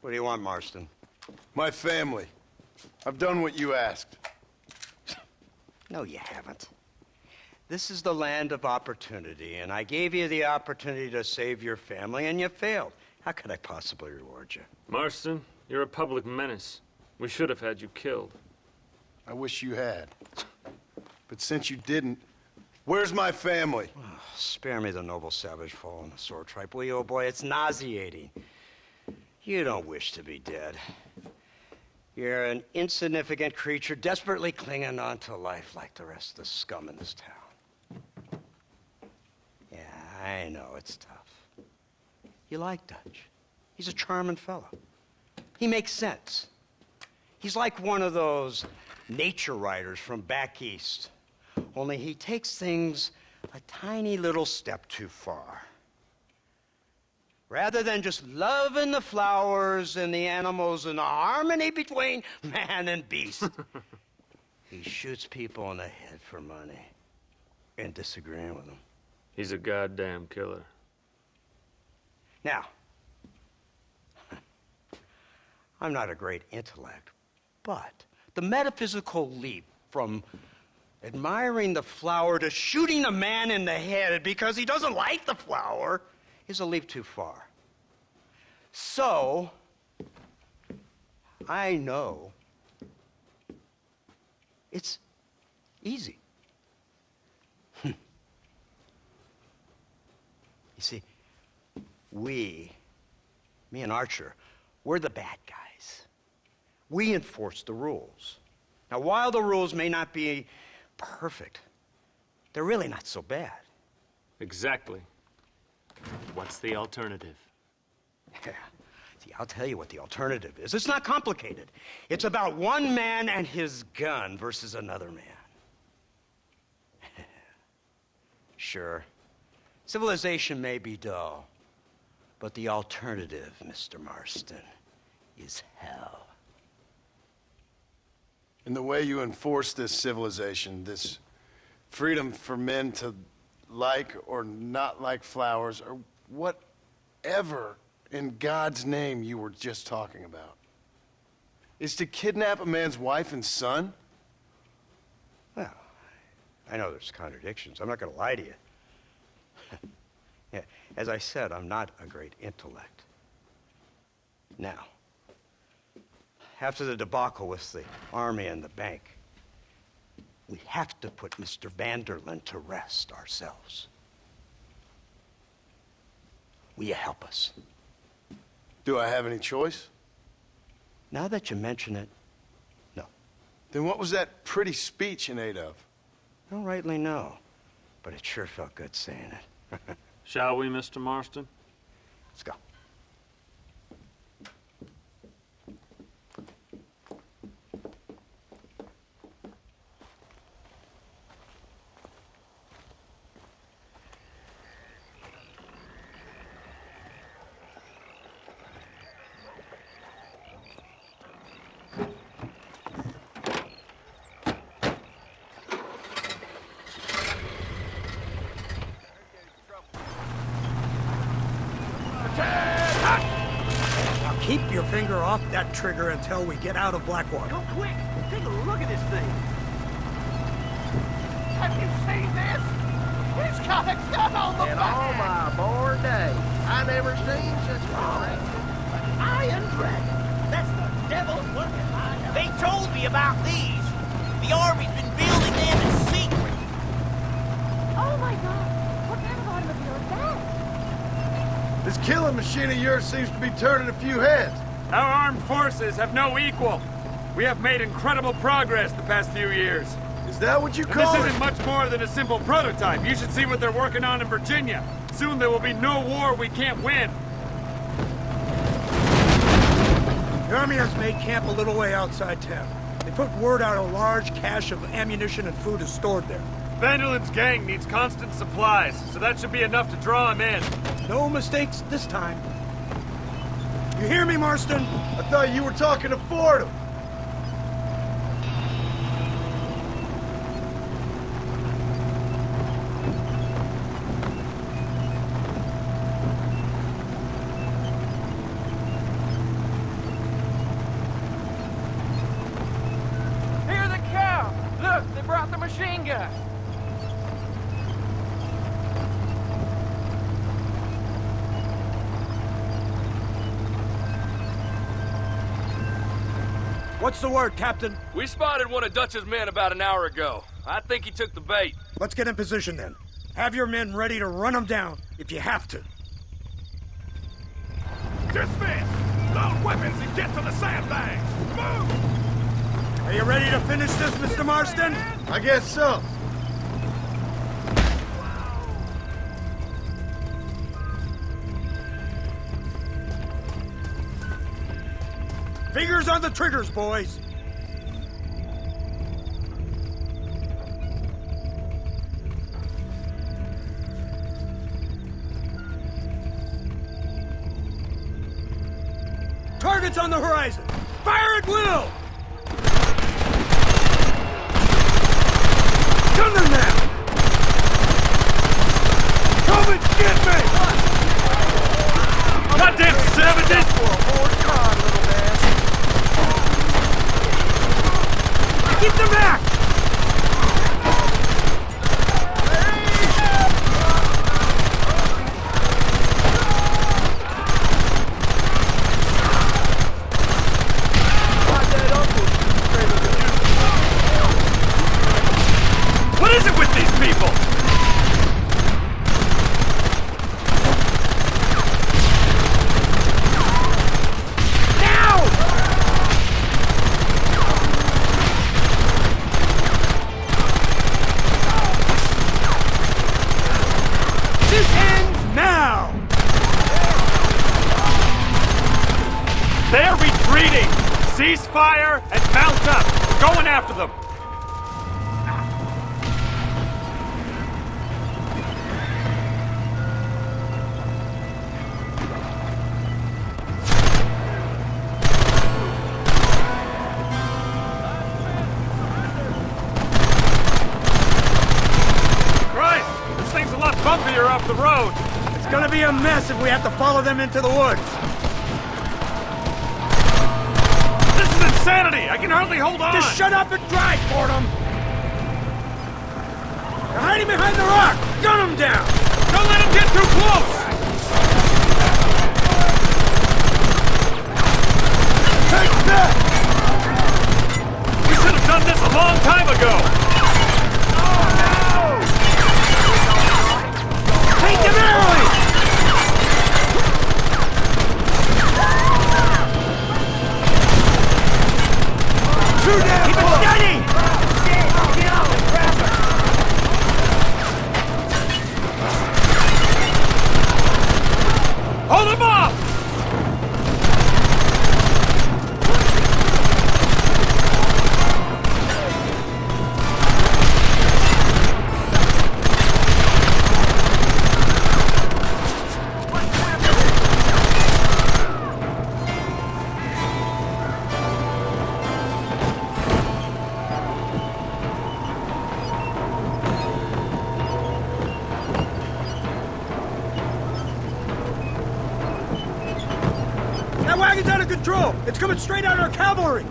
What do you want, Marston? My family. I've done what you asked. No, you haven't. This is the land of opportunity, and I gave you the opportunity to save your family, and you failed. How could I possibly reward you? Marston, you're a public menace. We should have had you killed. I wish you had. But since you didn't, where's my family? Oh, spare me the noble savage fall on the sword tripe, will you, old boy? It's nauseating. You don't wish to be dead. You're an insignificant creature desperately clinging on to life like the rest of the scum in this town. Yeah, I know it's tough. You like Dutch. He's a charming fellow. He makes sense. He's like one of those nature writers from back east. Only he takes things a tiny little step too far. Rather than just loving the flowers and the animals and the harmony between man and beast, he shoots people in the head for money and disagreeing with them. He's a goddamn killer. Now, I'm not a great intellect, but the metaphysical leap from admiring the flower to shooting a man in the head because he doesn't like the flower is a leap too far. So, I know it's easy. You see, me and Archer, we're the bad guys. We enforce the rules. Now, while the rules may not be perfect, they're really not so bad. Exactly. What's the alternative? Yeah. See, I'll tell you what the alternative is. It's not complicated. It's about one man and his gun versus another man. Sure, civilization may be dull, but the alternative, Mr. Marston, is hell. And the way you enforce this civilization, this freedom for men to like or not like flowers, or whatever in God's name you were just talking about, is to kidnap a man's wife and son? Well, I know there's contradictions. I'm not going to lie to you. Yeah, as I said, I'm not a great intellect. Now, after the debacle with the army and the bank, we have to put Mr. Vanderlyn to rest ourselves. Will you help us? Do I have any choice? Now that you mention it, no. Then what was that pretty speech in aid of? I don't rightly know, but it sure felt good saying it. Shall we, Mr. Marston? Let's go. Now keep your finger off that trigger until we get out of Blackwater. Go quick! Take a look at this thing! Have you seen this? He's got a gun on the In back! all my born days, I never seen such a thing. An iron dragon! That's the devil's working mind. They told me about these. The Army's been building them in secret. Oh my god! What kind of automobile is that? This killing machine of yours seems to be turning a few heads. Our armed forces have no equal. We have made incredible progress the past few years. Is that what you And call this it? isn't much more than a simple prototype. You should see what they're working on in Virginia. Soon there will be no war we can't win. The Army has made camp a little way outside town. They put word out a large cache of ammunition and food is stored there. Vanderlyn's gang needs constant supplies, so that should be enough to draw him in. No mistakes this time. You hear me, Marston? I thought you were talking to Fordham. machine gun. What's the word, Captain? We spotted one of Dutch's men about an hour ago. I think he took the bait. Let's get in position then. Have your men ready to run them down if you have to. Dismiss! Load weapons and get to the sandbags! Move! Are you ready to finish this, Mr. Marston? I guess so. Fingers on the triggers, boys. Targets on the horizon. Fire at will! Gunner now! Come and get me! Goddamn savages! Keep them back! What is it with these people? They're retreating! Cease fire and mount up! We're going after them! Christ! This thing's a lot bumpier off the road! It's gonna be a mess if we have to follow them into the woods. Insanity! I can hardly hold on! Just shut up and drive, Fordham! They're hiding behind the rock! Gun them down! Don't let them get too close! Take that! We should have done this a long time ago! Take them early! Keep it steady! Hold them off! That wagon's out of control! It's coming straight at our cavalry!